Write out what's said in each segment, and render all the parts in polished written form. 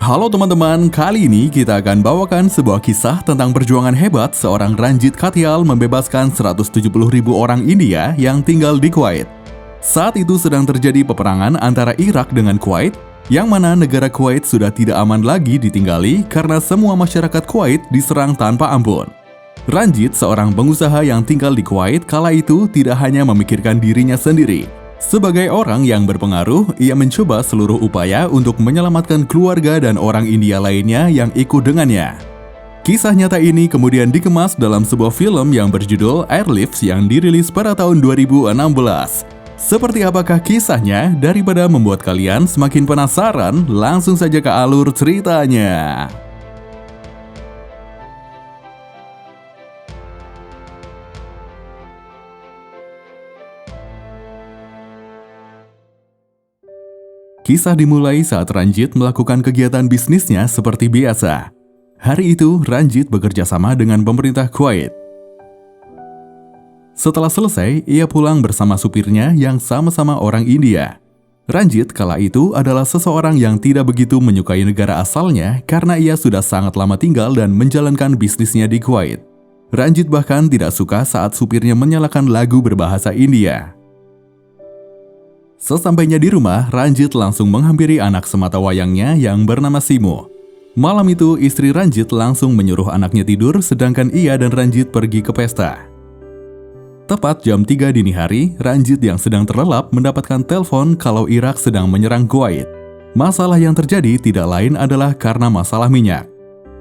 Halo teman-teman, kali ini kita akan bawakan sebuah kisah tentang perjuangan hebat seorang Ranjit Katyal membebaskan 170.000 orang India yang tinggal di Kuwait. Saat itu sedang terjadi peperangan antara Irak dengan Kuwait, yang mana negara Kuwait sudah tidak aman lagi ditinggali karena semua masyarakat Kuwait diserang tanpa ampun. Ranjit, seorang pengusaha yang tinggal di Kuwait kala itu, tidak hanya memikirkan dirinya sendiri. Sebagai orang yang berpengaruh, ia mencoba seluruh upaya untuk menyelamatkan keluarga dan orang India lainnya yang ikut dengannya. Kisah nyata ini kemudian dikemas dalam sebuah film yang berjudul Airlifts yang dirilis pada tahun 2016. Seperti apakah kisahnya? Daripada membuat kalian semakin penasaran, langsung saja ke alur ceritanya. Kisah dimulai saat Ranjit melakukan kegiatan bisnisnya seperti biasa. Hari itu, Ranjit bekerja sama dengan pemerintah Kuwait. Setelah selesai, ia pulang bersama supirnya yang sama-sama orang India. Ranjit kala itu adalah seseorang yang tidak begitu menyukai negara asalnya karena ia sudah sangat lama tinggal dan menjalankan bisnisnya di Kuwait. Ranjit bahkan tidak suka saat supirnya menyalakan lagu berbahasa India. Sesampainya di rumah, Ranjit langsung menghampiri anak sematawayangnya yang bernama Simo. Malam itu, istri Ranjit langsung menyuruh anaknya tidur sedangkan ia dan Ranjit pergi ke pesta. Tepat jam 3 dini hari, Ranjit yang sedang terlelap mendapatkan telepon kalau Irak sedang menyerang Kuwait. Masalah yang terjadi tidak lain adalah karena masalah minyak.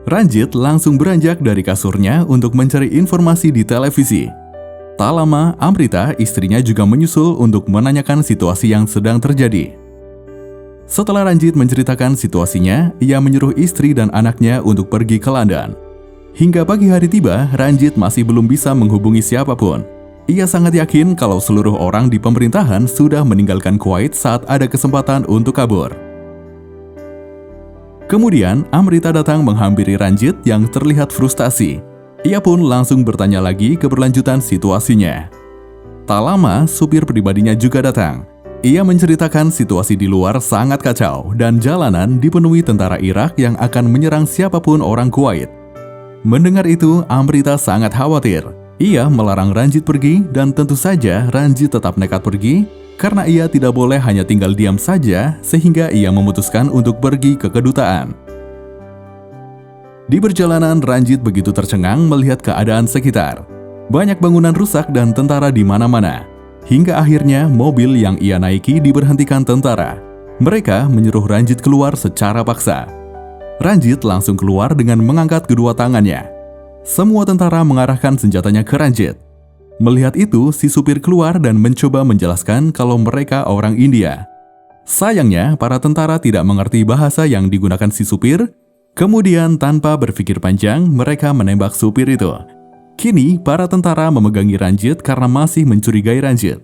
Ranjit langsung beranjak dari kasurnya untuk mencari informasi di televisi. Tak lama, Amrita, istrinya juga menyusul untuk menanyakan situasi yang sedang terjadi. Setelah Ranjit menceritakan situasinya, ia menyuruh istri dan anaknya untuk pergi ke London. Hingga pagi hari tiba, Ranjit masih belum bisa menghubungi siapapun. Ia sangat yakin kalau seluruh orang di pemerintahan sudah meninggalkan Kuwait saat ada kesempatan untuk kabur. Kemudian, Amrita datang menghampiri Ranjit yang terlihat frustasi. Ia pun langsung bertanya lagi keberlanjutan situasinya. Tak lama, supir pribadinya juga datang. Ia menceritakan situasi di luar sangat kacau dan jalanan dipenuhi tentara Irak yang akan menyerang siapapun orang Kuwait. Mendengar itu, Amrita sangat khawatir. Ia melarang Ranjit pergi dan tentu saja Ranjit tetap nekat pergi karena ia tidak boleh hanya tinggal diam saja sehingga ia memutuskan untuk pergi ke kedutaan. Di perjalanan, Ranjit begitu tercengang melihat keadaan sekitar. Banyak bangunan rusak dan tentara di mana-mana. Hingga akhirnya mobil yang ia naiki diberhentikan tentara. Mereka menyuruh Ranjit keluar secara paksa. Ranjit langsung keluar dengan mengangkat kedua tangannya. Semua tentara mengarahkan senjatanya ke Ranjit. Melihat itu, si supir keluar dan mencoba menjelaskan kalau mereka orang India. Sayangnya, para tentara tidak mengerti bahasa yang digunakan si supir. Kemudian tanpa berpikir panjang, mereka menembak supir itu. Kini, para tentara memegangi Ranjit karena masih mencurigai Ranjit.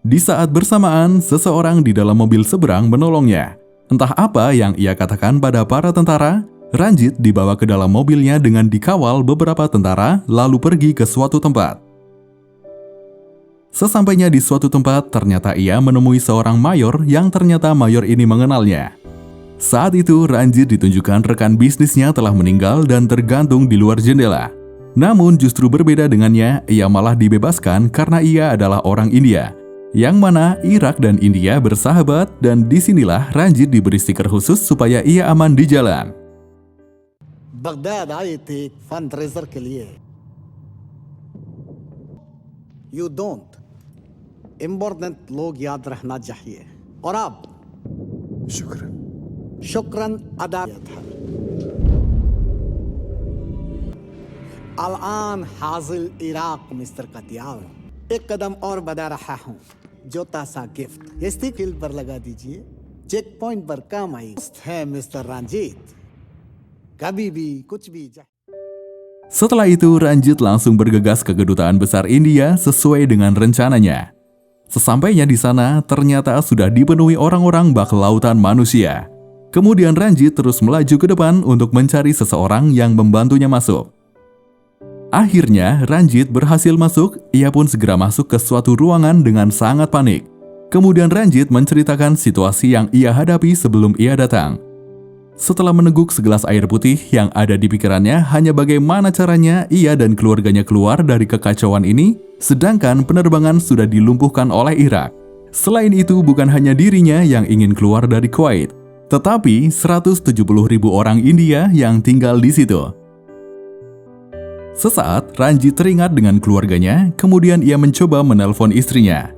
Di saat bersamaan, seseorang di dalam mobil seberang menolongnya. Entah apa yang ia katakan pada para tentara, Ranjit dibawa ke dalam mobilnya dengan dikawal beberapa tentara lalu pergi ke suatu tempat. Sesampainya di suatu tempat, ternyata ia menemui seorang mayor yang ternyata mayor ini mengenalnya. Saat itu, Ranjit ditunjukkan rekan bisnisnya telah meninggal dan tergantung di luar jendela. Namun justru berbeda dengannya, ia malah dibebaskan karena ia adalah orang India. Yang mana Irak dan India bersahabat dan disinilah Ranjit diberi stiker khusus supaya ia aman di jalan. Baghdad आए थे फंडरेजर के लिए you don't important लोग याद रखना चाहिए और अब शुक्रन अदा था अल-आन हाजिल इराक मिस्टर कत्याल एक कदम और बढ़ा रहा हूँ जोता सा गिफ्ट एसटी फील्ड पर लगा दीजिए चेक पॉइंट पर काम आई है मिस्टर रंजीत कभी भी कुछ भी Setelah itu, Ranjit langsung bergegas ke kedutaan besar India sesuai dengan rencananya. Sesampainya di sana, ternyata sudah dipenuhi orang-orang bak lautan manusia. Kemudian Ranjit terus melaju ke depan untuk mencari seseorang yang membantunya masuk. Akhirnya, Ranjit berhasil masuk, ia pun segera masuk ke suatu ruangan dengan sangat panik. Kemudian Ranjit menceritakan situasi yang ia hadapi sebelum ia datang. Setelah meneguk segelas air putih, yang ada di pikirannya hanya bagaimana caranya ia dan keluarganya keluar dari kekacauan ini, sedangkan penerbangan sudah dilumpuhkan oleh Irak. Selain itu, bukan hanya dirinya yang ingin keluar dari Kuwait, tetapi 170.000 orang India yang tinggal di situ. Sesaat, Ranjit teringat dengan keluarganya, kemudian ia mencoba menelpon istrinya.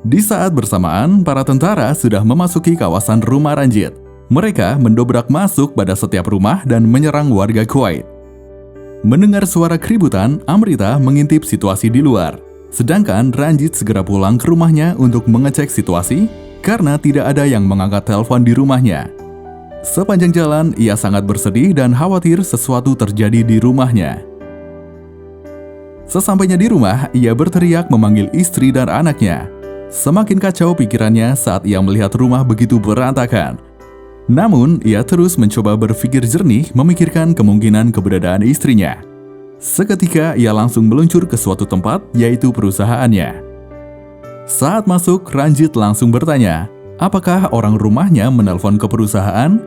Di saat bersamaan, para tentara sudah memasuki kawasan rumah Ranjit. Mereka mendobrak masuk pada setiap rumah dan menyerang warga Kuwait. Mendengar suara keributan, Amrita mengintip situasi di luar. Sedangkan Ranjit segera pulang ke rumahnya untuk mengecek situasi karena tidak ada yang mengangkat telepon di rumahnya. Sepanjang jalan, ia sangat bersedih dan khawatir sesuatu terjadi di rumahnya. Sesampainya di rumah, ia berteriak memanggil istri dan anaknya. Semakin kacau pikirannya saat ia melihat rumah begitu berantakan. Namun, ia terus mencoba berpikir jernih memikirkan kemungkinan keberadaan istrinya. Seketika, ia langsung meluncur ke suatu tempat, yaitu perusahaannya. Saat masuk, Ranjit langsung bertanya, apakah orang rumahnya menelpon ke perusahaan?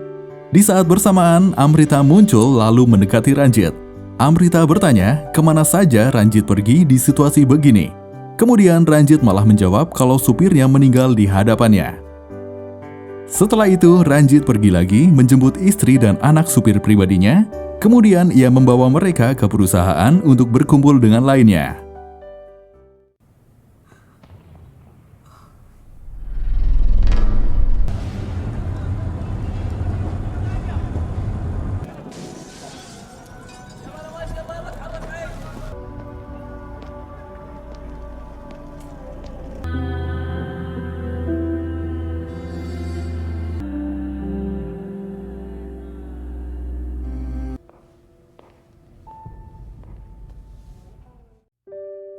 Di saat bersamaan, Amrita muncul lalu mendekati Ranjit. Amrita bertanya, kemana saja Ranjit pergi di situasi begini? Kemudian Ranjit malah menjawab kalau supirnya meninggal di hadapannya. Setelah itu, Ranjit pergi lagi menjemput istri dan anak supir pribadinya. Kemudian ia membawa mereka ke perusahaan untuk berkumpul dengan lainnya.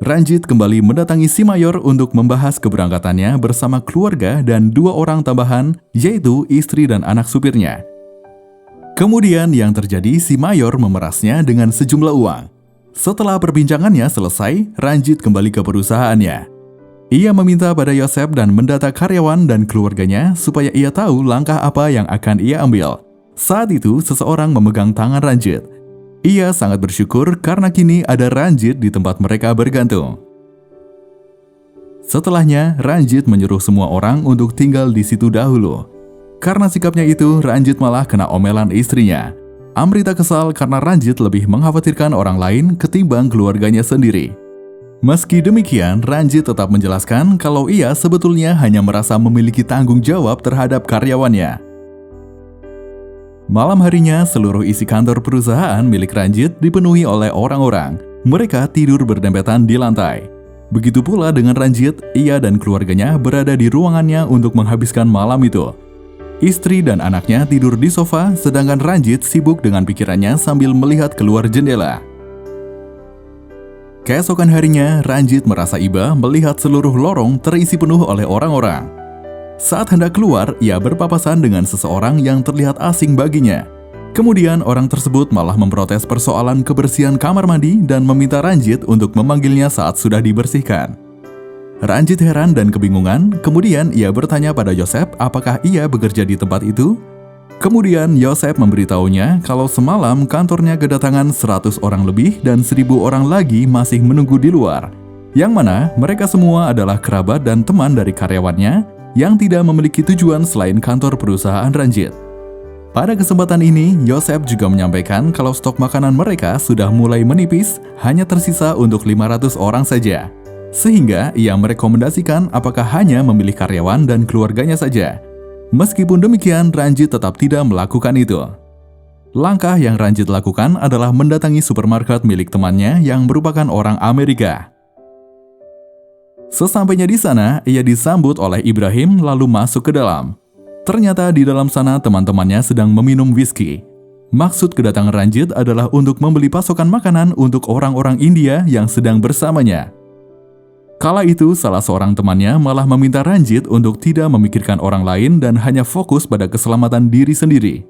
Ranjit kembali mendatangi si mayor untuk membahas keberangkatannya bersama keluarga dan 2 orang tambahan, yaitu istri dan anak supirnya. Kemudian yang terjadi, si mayor memerasnya dengan sejumlah uang. Setelah perbincangannya selesai, Ranjit kembali ke perusahaannya. Ia meminta pada Yosef dan mendata karyawan dan keluarganya supaya ia tahu langkah apa yang akan ia ambil. Saat itu, seseorang memegang tangan Ranjit. Ia sangat bersyukur karena kini ada Ranjit di tempat mereka bergantung. Setelahnya, Ranjit menyuruh semua orang untuk tinggal di situ dahulu. Karena sikapnya itu, Ranjit malah kena omelan istrinya. Amrita kesal karena Ranjit lebih mengkhawatirkan orang lain ketimbang keluarganya sendiri. Meski demikian, Ranjit tetap menjelaskan kalau ia sebetulnya hanya merasa memiliki tanggung jawab terhadap karyawannya. Malam harinya, seluruh isi kantor perusahaan milik Ranjit dipenuhi oleh orang-orang. Mereka tidur berdempetan di lantai. Begitu pula dengan Ranjit, ia dan keluarganya berada di ruangannya untuk menghabiskan malam itu. Istri dan anaknya tidur di sofa, sedangkan Ranjit sibuk dengan pikirannya sambil melihat keluar jendela. Keesokan harinya, Ranjit merasa iba melihat seluruh lorong terisi penuh oleh orang-orang. Saat hendak keluar, ia berpapasan dengan seseorang yang terlihat asing baginya. Kemudian orang tersebut malah memprotes persoalan kebersihan kamar mandi dan meminta Ranjit untuk memanggilnya saat sudah dibersihkan. Ranjit heran dan kebingungan, kemudian ia bertanya pada Yosef apakah ia bekerja di tempat itu. Kemudian Yosef memberitahunya kalau semalam kantornya kedatangan 100 orang lebih dan 1.000 orang lagi masih menunggu di luar. Yang mana mereka semua adalah kerabat dan teman dari karyawannya yang tidak memiliki tujuan selain kantor perusahaan Ranjit. Pada kesempatan ini, Yosef juga menyampaikan kalau stok makanan mereka sudah mulai menipis, hanya tersisa untuk 500 orang saja. Sehingga ia merekomendasikan apakah hanya memilih karyawan dan keluarganya saja. Meskipun demikian, Ranjit tetap tidak melakukan itu. Langkah yang Ranjit lakukan adalah mendatangi supermarket milik temannya yang merupakan orang Amerika. Sesampainya di sana, ia disambut oleh Ibrahim lalu masuk ke dalam. Ternyata di dalam sana teman-temannya sedang meminum whisky. Maksud kedatangan Ranjit adalah untuk membeli pasokan makanan untuk orang-orang India yang sedang bersamanya. Kala itu, salah seorang temannya malah meminta Ranjit untuk tidak memikirkan orang lain dan hanya fokus pada keselamatan diri sendiri.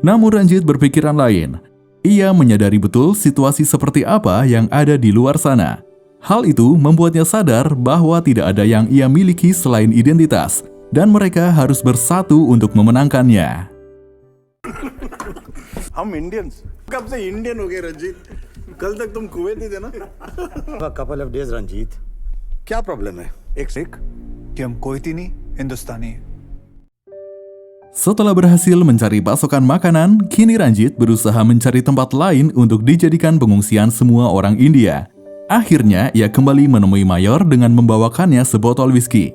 Namun Ranjit berpikiran lain. Ia menyadari betul situasi seperti apa yang ada di luar sana. Hal itu membuatnya sadar bahwa tidak ada yang ia miliki selain identitas, dan mereka harus bersatu untuk memenangkannya. हम इंडियंस कब से इंडियन हो गए रंजीत? कल तक तुम कुवैती थे ना? A couple of days, Ranjit. क्या प्रॉब्लम है? एक सिख कि हम कोई नहीं हिंदुस्तानी है। Setelah berhasil mencari pasokan makanan, kini Ranjit berusaha mencari tempat lain untuk dijadikan pengungsian semua orang India. Akhirnya, ia kembali menemui Mayor dengan membawakannya sebotol whisky.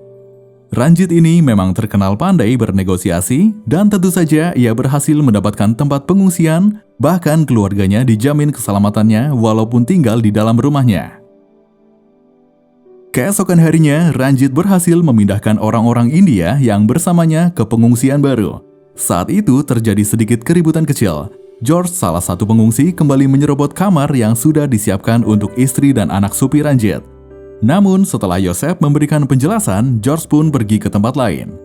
Ranjit ini memang terkenal pandai bernegosiasi, dan tentu saja ia berhasil mendapatkan tempat pengungsian, bahkan keluarganya dijamin keselamatannya walaupun tinggal di dalam rumahnya. Keesokan harinya, Ranjit berhasil memindahkan orang-orang India yang bersamanya ke pengungsian baru. Saat itu terjadi sedikit keributan kecil. George, salah satu pengungsi, kembali menyerobot kamar yang sudah disiapkan untuk istri dan anak supir Ranjit. Namun, setelah Yosef memberikan penjelasan, George pun pergi ke tempat lain.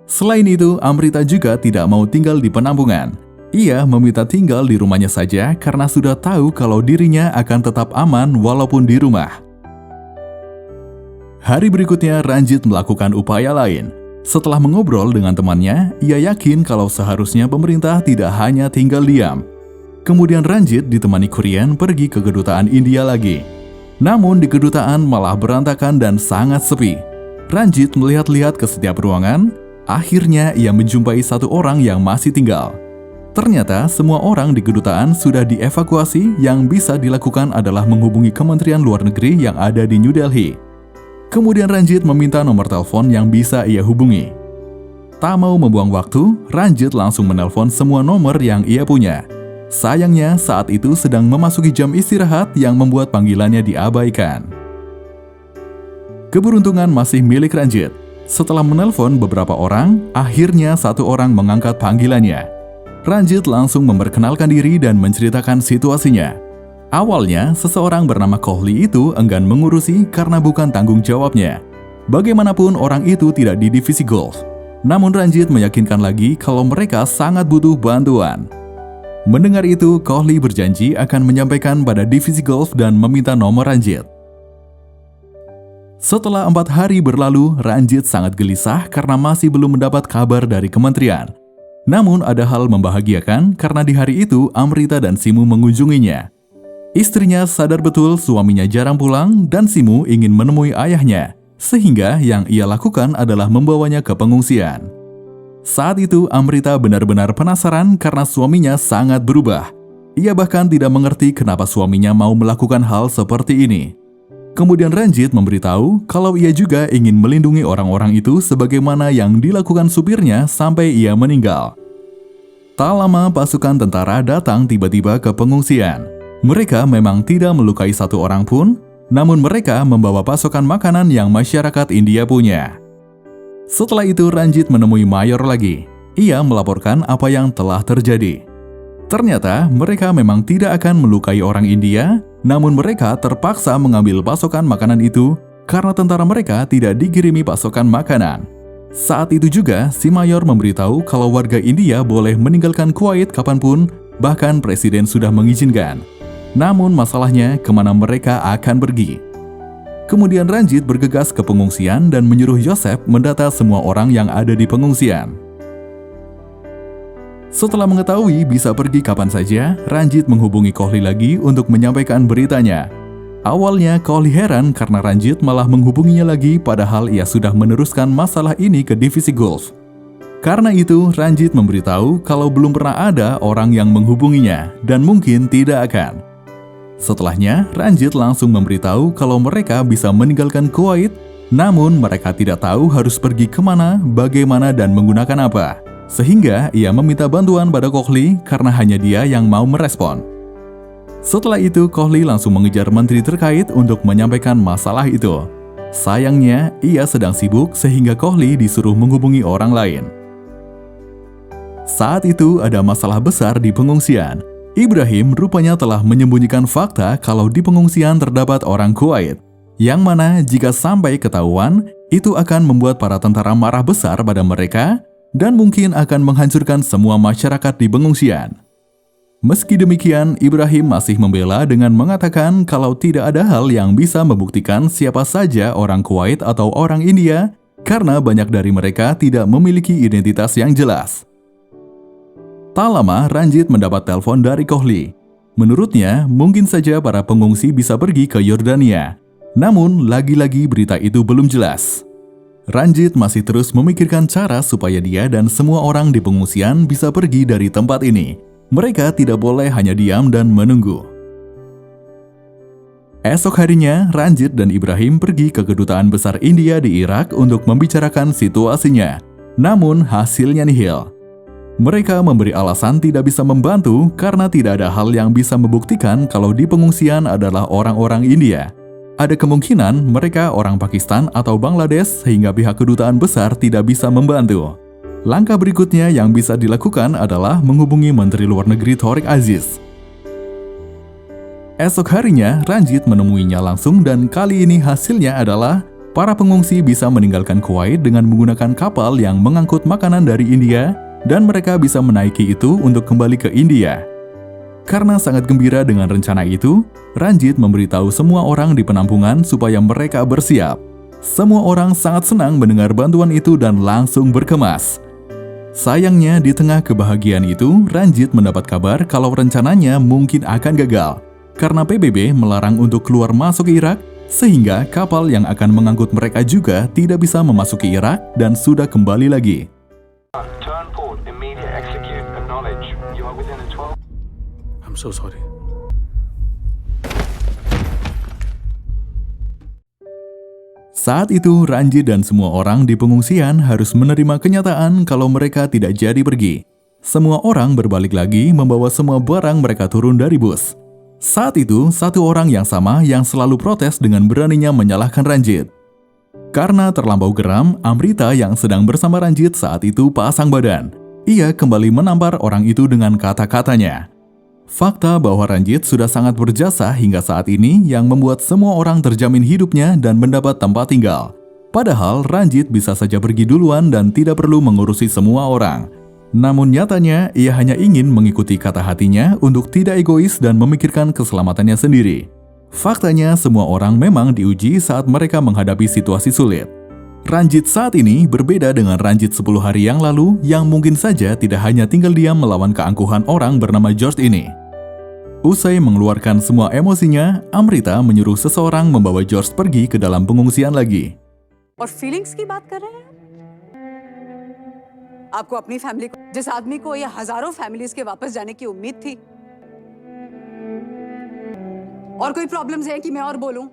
Selain itu, Amrita juga tidak mau tinggal di penampungan. Ia meminta tinggal di rumahnya saja karena sudah tahu kalau dirinya akan tetap aman walaupun di rumah. Hari berikutnya, Ranjit melakukan upaya lain. Setelah mengobrol dengan temannya, ia yakin kalau seharusnya pemerintah tidak hanya tinggal diam. Kemudian Ranjit ditemani Kurian pergi ke kedutaan India lagi. Namun di kedutaan malah berantakan dan sangat sepi. Ranjit melihat-lihat ke setiap ruangan. Akhirnya ia menjumpai satu orang yang masih tinggal. Ternyata semua orang di kedutaan sudah dievakuasi. Yang bisa dilakukan adalah menghubungi Kementerian Luar Negeri yang ada di New Delhi. Kemudian Ranjit meminta nomor telepon yang bisa ia hubungi. Tak mau membuang waktu, Ranjit langsung menelpon semua nomor yang ia punya. Sayangnya saat itu sedang memasuki jam istirahat yang membuat panggilannya diabaikan. Keberuntungan masih milik Ranjit. Setelah menelpon beberapa orang, akhirnya satu orang mengangkat panggilannya. Ranjit langsung memperkenalkan diri dan menceritakan situasinya. Awalnya, seseorang bernama Kohli itu enggan mengurusi karena bukan tanggung jawabnya. Bagaimanapun orang itu tidak di divisi golf. Namun Ranjit meyakinkan lagi kalau mereka sangat butuh bantuan. Mendengar itu, Kohli berjanji akan menyampaikan pada divisi golf dan meminta nomor Ranjit. Setelah 4 hari berlalu, Ranjit sangat gelisah karena masih belum mendapat kabar dari kementerian. Namun ada hal membahagiakan karena di hari itu Amrita dan Simu mengunjunginya. Istrinya sadar betul suaminya jarang pulang dan Simu ingin menemui ayahnya, sehingga yang ia lakukan adalah membawanya ke pengungsian. Saat itu Amrita benar-benar penasaran karena suaminya sangat berubah. Ia bahkan tidak mengerti kenapa suaminya mau melakukan hal seperti ini. Kemudian Ranjit memberitahu kalau ia juga ingin melindungi orang-orang itu sebagaimana yang dilakukan supirnya sampai ia meninggal. Tak lama pasukan tentara datang tiba-tiba ke pengungsian. Mereka memang tidak melukai satu orang pun, namun mereka membawa pasokan makanan yang masyarakat India punya. Setelah itu Ranjit menemui Mayor lagi. Ia melaporkan apa yang telah terjadi. Ternyata mereka memang tidak akan melukai orang India, namun mereka terpaksa mengambil pasokan makanan itu karena tentara mereka tidak dikirimi pasokan makanan. Saat itu juga si Mayor memberitahu kalau warga India boleh meninggalkan Kuwait kapanpun, bahkan presiden sudah mengizinkan. Namun masalahnya kemana mereka akan pergi. Kemudian Ranjit bergegas ke pengungsian dan menyuruh Yosef mendata semua orang yang ada di pengungsian. Setelah mengetahui bisa pergi kapan saja, Ranjit menghubungi Kohli lagi untuk menyampaikan beritanya. Awalnya Kohli heran karena Ranjit malah menghubunginya lagi padahal ia sudah meneruskan masalah ini ke divisi golf. Karena itu Ranjit memberitahu kalau belum pernah ada orang yang menghubunginya dan mungkin tidak akan. Setelahnya, Ranjit langsung memberitahu kalau mereka bisa meninggalkan Kuwait, namun mereka tidak tahu harus pergi kemana, bagaimana, dan menggunakan apa. Sehingga ia meminta bantuan pada Kohli karena hanya dia yang mau merespon. Setelah itu, Kohli langsung mengejar menteri terkait untuk menyampaikan masalah itu. Sayangnya, ia sedang sibuk sehingga Kohli disuruh menghubungi orang lain. Saat itu ada masalah besar di pengungsian. Ibrahim rupanya telah menyembunyikan fakta kalau di pengungsian terdapat orang Kuwait, yang mana jika sampai ketahuan, itu akan membuat para tentara marah besar pada mereka dan mungkin akan menghancurkan semua masyarakat di pengungsian. Meski demikian, Ibrahim masih membela dengan mengatakan kalau tidak ada hal yang bisa membuktikan siapa saja orang Kuwait atau orang India karena banyak dari mereka tidak memiliki identitas yang jelas. Tak lama, Ranjit mendapat telepon dari Kohli. Menurutnya, mungkin saja para pengungsi bisa pergi ke Yordania. Namun, lagi-lagi berita itu belum jelas. Ranjit masih terus memikirkan cara supaya dia dan semua orang di pengungsian bisa pergi dari tempat ini. Mereka tidak boleh hanya diam dan menunggu. Esok harinya, Ranjit dan Ibrahim pergi ke Kedutaan Besar India di Irak untuk membicarakan situasinya. Namun, hasilnya nihil. Mereka memberi alasan tidak bisa membantu karena tidak ada hal yang bisa membuktikan kalau di pengungsian adalah orang-orang India. Ada kemungkinan mereka orang Pakistan atau Bangladesh sehingga pihak kedutaan besar tidak bisa membantu. Langkah berikutnya yang bisa dilakukan adalah menghubungi Menteri Luar Negeri Tariq Aziz. Esok harinya, Ranjit menemuinya langsung dan kali ini hasilnya adalah para pengungsi bisa meninggalkan Kuwait dengan menggunakan kapal yang mengangkut makanan dari India dan mereka bisa menaiki itu untuk kembali ke India. Karena sangat gembira dengan rencana itu, Ranjit memberitahu semua orang di penampungan supaya mereka bersiap. Semua orang sangat senang mendengar bantuan itu dan langsung berkemas. Sayangnya di tengah kebahagiaan itu, Ranjit mendapat kabar kalau rencananya mungkin akan gagal. Karena PBB melarang untuk keluar masuk Irak, sehingga kapal yang akan mengangkut mereka juga tidak bisa memasuki Irak dan sudah kembali lagi. Turn port, immediate execute, acknowledge. You are within a 12... I'm so sorry. Saat itu, Ranjit dan semua orang di pengungsian harus menerima kenyataan kalau mereka tidak jadi pergi. Semua orang berbalik lagi membawa semua barang mereka turun dari bus. Saat itu, satu orang yang sama yang selalu protes dengan beraninya menyalahkan Ranjit. Karena terlampau geram, Amrita yang sedang bersama Ranjit saat itu pasang badan. Ia kembali menampar orang itu dengan kata-katanya. Fakta bahwa Ranjit sudah sangat berjasa hingga saat ini yang membuat semua orang terjamin hidupnya dan mendapat tempat tinggal. Padahal Ranjit bisa saja pergi duluan dan tidak perlu mengurusi semua orang. Namun nyatanya ia hanya ingin mengikuti kata hatinya untuk tidak egois dan memikirkan keselamatannya sendiri. Faktanya semua orang memang diuji saat mereka menghadapi situasi sulit. Ranjit saat ini berbeda dengan Ranjit 10 hari yang lalu yang mungkin saja tidak hanya tinggal diam melawan keangkuhan orang bernama George ini. Usai mengeluarkan semua emosinya, Amrita menyuruh seseorang membawa George pergi ke dalam pengungsian lagi. और फीलिंग्स की बात कर रहे हैं? आपको अपनी फैमिली को, जिस आदमी को या हजारों फैमिलीज के वापस जाने की उम्मीद थी, और कोई प्रॉब्लम्स है कि मैं और बोलूं?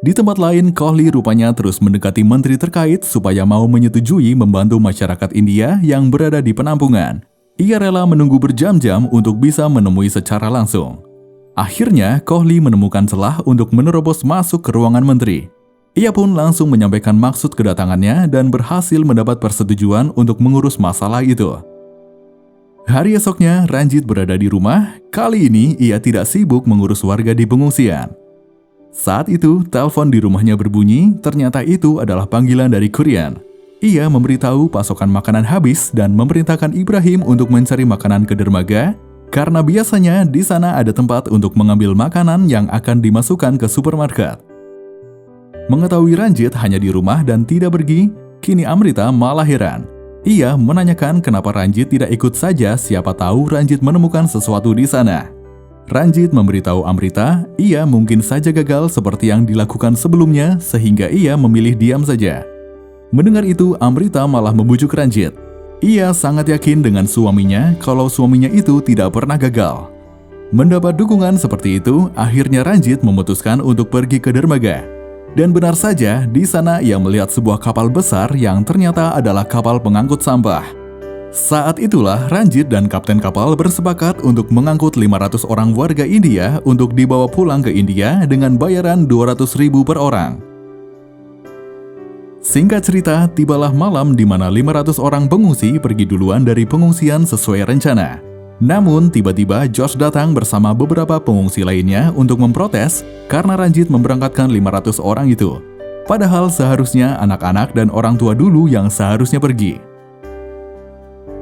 Di tempat lain, Kohli rupanya terus mendekati menteri terkait supaya mau menyetujui membantu masyarakat India yang berada di penampungan. Ia rela menunggu berjam-jam untuk bisa menemui secara langsung. Akhirnya, Kohli menemukan celah untuk menerobos masuk ke ruangan menteri. Ia pun langsung menyampaikan maksud kedatangannya dan berhasil mendapat persetujuan untuk mengurus masalah itu. Hari esoknya, Ranjit berada di rumah. Kali ini, ia tidak sibuk mengurus warga di pengungsian. Saat itu, telepon di rumahnya berbunyi, ternyata itu adalah panggilan dari Kurian. Ia memberitahu pasokan makanan habis dan memerintahkan Ibrahim untuk mencari makanan ke dermaga, karena biasanya di sana ada tempat untuk mengambil makanan yang akan dimasukkan ke supermarket. Mengetahui Ranjit hanya di rumah dan tidak pergi, kini Amrita malah heran. Ia menanyakan kenapa Ranjit tidak ikut saja, siapa tahu Ranjit menemukan sesuatu di sana. Ranjit memberitahu Amrita, ia mungkin saja gagal seperti yang dilakukan sebelumnya sehingga ia memilih diam saja. Mendengar itu, Amrita malah membujuk Ranjit. Ia sangat yakin dengan suaminya kalau suaminya itu tidak pernah gagal. Mendapat dukungan seperti itu, akhirnya Ranjit memutuskan untuk pergi ke dermaga. Dan benar saja, di sana ia melihat sebuah kapal besar yang ternyata adalah kapal pengangkut sampah. Saat itulah Ranjit dan kapten kapal bersepakat untuk mengangkut 500 orang warga India untuk dibawa pulang ke India dengan bayaran 200.000 per orang. Singkat cerita, tibalah malam di mana 500 orang pengungsi pergi duluan dari pengungsian sesuai rencana. Namun tiba-tiba George datang bersama beberapa pengungsi lainnya untuk memprotes karena Ranjit memberangkatkan 500 orang itu. Padahal seharusnya anak-anak dan orang tua dulu yang seharusnya pergi.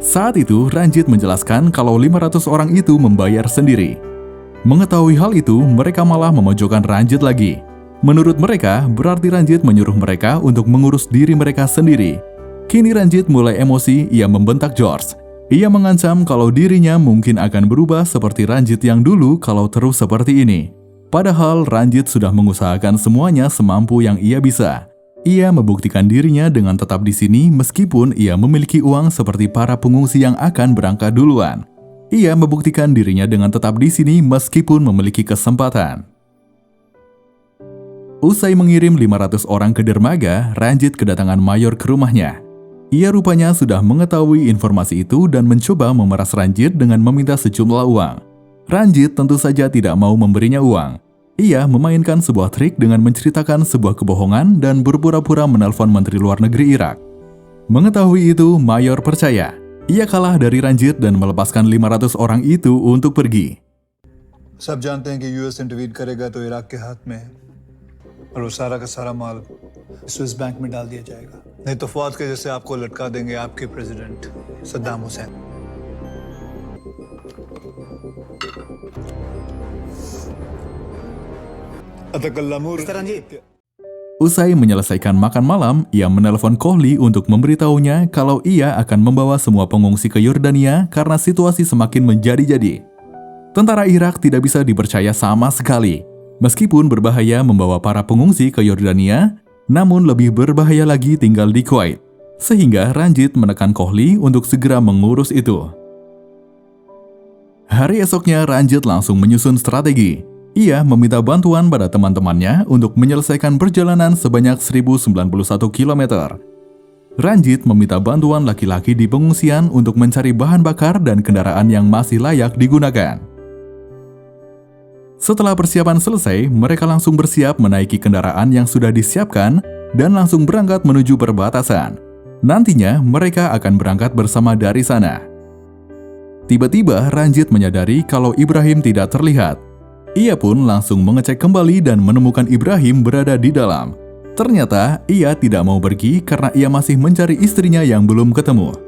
Saat itu, Ranjit menjelaskan kalau 500 orang itu membayar sendiri. Mengetahui hal itu, mereka malah memojokkan Ranjit lagi. Menurut mereka, berarti Ranjit menyuruh mereka untuk mengurus diri mereka sendiri. Kini Ranjit mulai emosi, ia membentak George. Ia mengancam kalau dirinya mungkin akan berubah seperti Ranjit yang dulu kalau terus seperti ini. Padahal Ranjit sudah mengusahakan semuanya semampu yang ia bisa. Ia membuktikan dirinya dengan tetap di sini meskipun ia memiliki uang seperti para pengungsi yang akan berangkat duluan. Ia membuktikan dirinya dengan tetap di sini meskipun memiliki kesempatan. Usai mengirim 500 orang ke dermaga, Ranjit kedatangan mayor ke rumahnya. Ia rupanya sudah mengetahui informasi itu dan mencoba memeras Ranjit dengan meminta sejumlah uang. Ranjit tentu saja tidak mau memberinya uang. Ia memainkan sebuah trik dengan menceritakan sebuah kebohongan dan berpura-pura menelpon Menteri Luar Negeri Irak. Mengetahui itu, mayor percaya. Ia kalah dari Ranjit dan melepaskan 500 orang itu untuk pergi. सब जानते हैं कि US intervene करेगा तो इराक के हाथ में है और वो सारा का सारा माल स्विस बैंक में डाल दिया जाएगा, नहीं तो फौज के जैसे आपको लटका देंगे आपके प्रेसिडेंट सद्दाम हुसैन। अतकल्लमूर मिस्टर Ranjit, Usai menyelesaikan makan malam, ia menelpon Kohli untuk memberitahunya kalau ia akan membawa semua pengungsi ke Yordania karena situasi semakin menjadi-jadi. Tentara Irak tidak bisa dipercaya sama sekali. Meskipun berbahaya membawa para pengungsi ke Yordania, namun lebih berbahaya lagi tinggal di Kuwait. Sehingga Ranjit menekan Kohli untuk segera mengurus itu. Hari esoknya Ranjit langsung menyusun strategi. Ia meminta bantuan pada teman-temannya untuk menyelesaikan perjalanan sebanyak 1091 km. Ranjit meminta bantuan laki-laki di pengungsian untuk mencari bahan bakar dan kendaraan yang masih layak digunakan. Setelah persiapan selesai, mereka langsung bersiap menaiki kendaraan yang sudah disiapkan dan langsung berangkat menuju perbatasan. Nantinya mereka akan berangkat bersama dari sana. Tiba-tiba Ranjit menyadari kalau Ibrahim tidak terlihat. Ia pun langsung mengecek kembali dan menemukan Ibrahim berada di dalam. Ternyata ia tidak mau pergi karena ia masih mencari istrinya yang belum ketemu.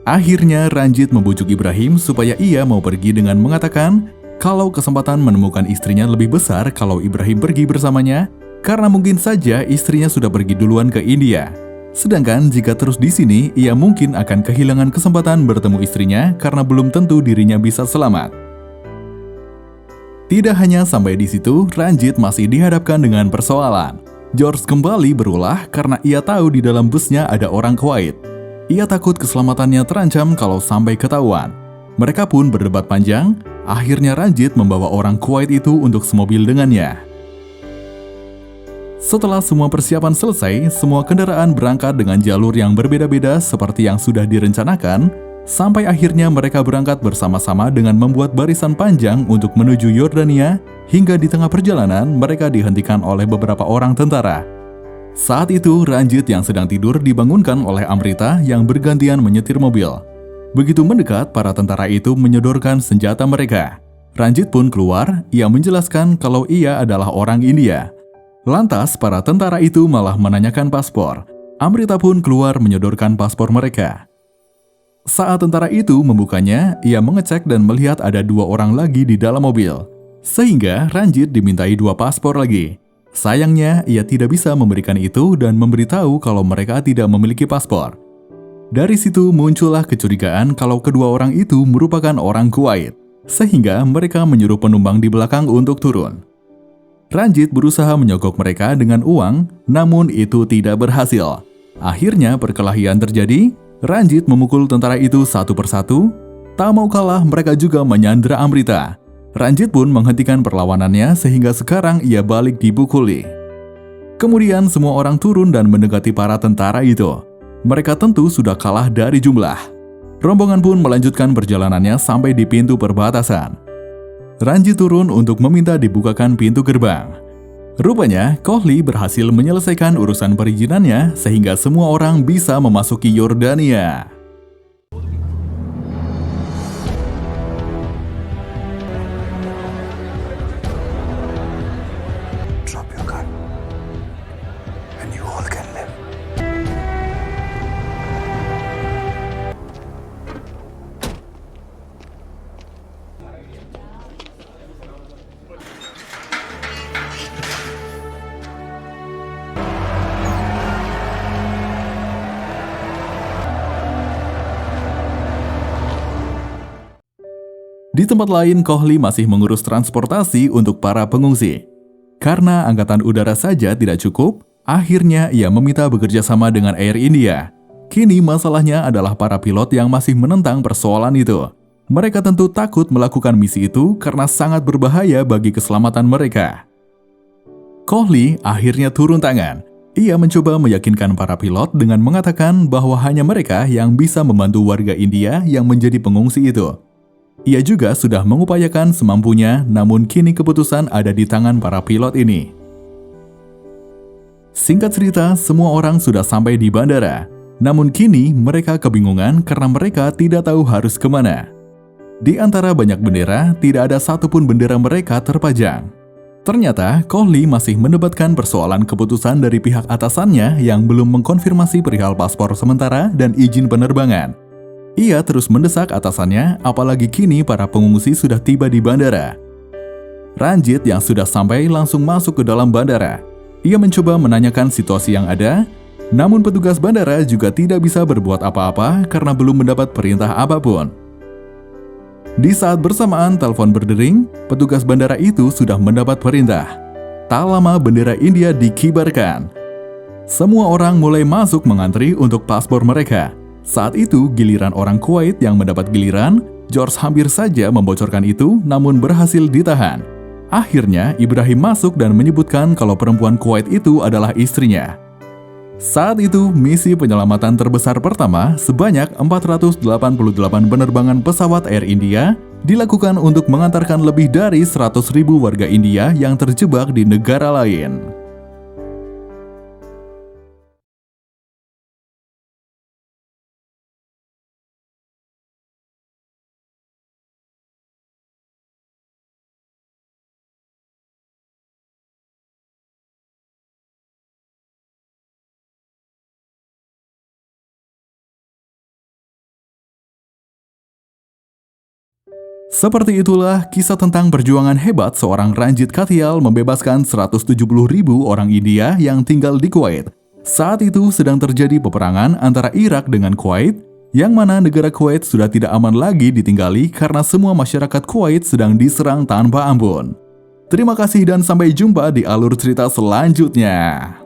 Akhirnya Ranjit membujuk Ibrahim supaya ia mau pergi dengan mengatakan kalau kesempatan menemukan istrinya lebih besar kalau Ibrahim pergi bersamanya karena mungkin saja istrinya sudah pergi duluan ke India. Sedangkan jika terus di sini, ia mungkin akan kehilangan kesempatan bertemu istrinya karena belum tentu dirinya bisa selamat. Tidak hanya sampai di situ, Ranjit masih dihadapkan dengan persoalan. George kembali berulah karena ia tahu di dalam busnya ada orang Kuwait. Ia takut keselamatannya terancam kalau sampai ketahuan. Mereka pun berdebat panjang, akhirnya Ranjit membawa orang Kuwait itu untuk semobil dengannya. Setelah semua persiapan selesai, semua kendaraan berangkat dengan jalur yang berbeda-beda seperti yang sudah direncanakan, sampai akhirnya mereka berangkat bersama-sama dengan membuat barisan panjang untuk menuju Yordania, hingga di tengah perjalanan mereka dihentikan oleh beberapa orang tentara. Saat itu Ranjit yang sedang tidur dibangunkan oleh Amrita yang bergantian menyetir mobil. Begitu mendekat, para tentara itu menyodorkan senjata mereka. Ranjit pun keluar, ia menjelaskan kalau ia adalah orang India. Lantas para tentara itu malah menanyakan paspor. Amrita pun keluar menyodorkan paspor mereka. Saat tentara itu membukanya, ia mengecek dan melihat ada 2 orang lagi di dalam mobil. Sehingga Ranjit dimintai 2 paspor lagi. Sayangnya, ia tidak bisa memberikan itu dan memberitahu kalau mereka tidak memiliki paspor. Dari situ muncullah kecurigaan kalau kedua orang itu merupakan orang Kuwait. Sehingga mereka menyuruh penumpang di belakang untuk turun. Ranjit berusaha menyogok mereka dengan uang, namun itu tidak berhasil. Akhirnya perkelahian terjadi. Ranjit memukul tentara itu satu persatu. Tak mau kalah, mereka juga menyandera Amrita. Ranjit pun menghentikan perlawanannya sehingga sekarang ia balik dipukuli. Kemudian semua orang turun dan mendekati para tentara itu. Mereka tentu sudah kalah dari jumlah. Rombongan pun melanjutkan perjalanannya sampai di pintu perbatasan. Ranjit turun untuk meminta dibukakan pintu gerbang. Rupanya, Kohli berhasil menyelesaikan urusan perizinannya sehingga semua orang bisa memasuki Yordania. Drop your gun and you all can live. Di tempat lain, Kohli masih mengurus transportasi untuk para pengungsi. Karena angkatan udara saja tidak cukup, akhirnya ia meminta bekerja sama dengan Air India. Kini masalahnya adalah para pilot yang masih menentang persoalan itu. Mereka tentu takut melakukan misi itu karena sangat berbahaya bagi keselamatan mereka. Kohli akhirnya turun tangan. Ia mencoba meyakinkan para pilot dengan mengatakan bahwa hanya mereka yang bisa membantu warga India yang menjadi pengungsi itu. Ia juga sudah mengupayakan semampunya, namun kini keputusan ada di tangan para pilot ini. Singkat cerita, semua orang sudah sampai di bandara. Namun kini mereka kebingungan karena mereka tidak tahu harus kemana. Di antara banyak bendera, tidak ada satupun bendera mereka terpajang. Ternyata, Kohli masih mendebatkan persoalan keputusan dari pihak atasannya yang belum mengkonfirmasi perihal paspor sementara dan izin penerbangan. Ia terus mendesak atasannya, apalagi kini para pengungsi sudah tiba di bandara. Ranjit yang sudah sampai langsung masuk ke dalam bandara. Ia mencoba menanyakan situasi yang ada, namun petugas bandara juga tidak bisa berbuat apa-apa karena belum mendapat perintah apapun. Di saat bersamaan telepon berdering, petugas bandara itu sudah mendapat perintah. Tak lama bendera India dikibarkan. Semua orang mulai masuk mengantri untuk paspor mereka. Saat itu giliran orang Kuwait yang mendapat giliran. George hampir saja membocorkan itu namun berhasil ditahan. Akhirnya Ibrahim masuk dan menyebutkan kalau perempuan Kuwait itu adalah istrinya. Saat itu, misi penyelamatan terbesar pertama sebanyak 488 penerbangan pesawat Air India dilakukan untuk mengantarkan lebih dari 100.000 warga India yang terjebak di negara lain. Seperti itulah kisah tentang perjuangan hebat seorang Ranjit Katiyal membebaskan 170.000 orang India yang tinggal di Kuwait. Saat itu sedang terjadi peperangan antara Irak dengan Kuwait, yang mana negara Kuwait sudah tidak aman lagi ditinggali karena semua masyarakat Kuwait sedang diserang tanpa ampun. Terima kasih dan sampai jumpa di alur cerita selanjutnya.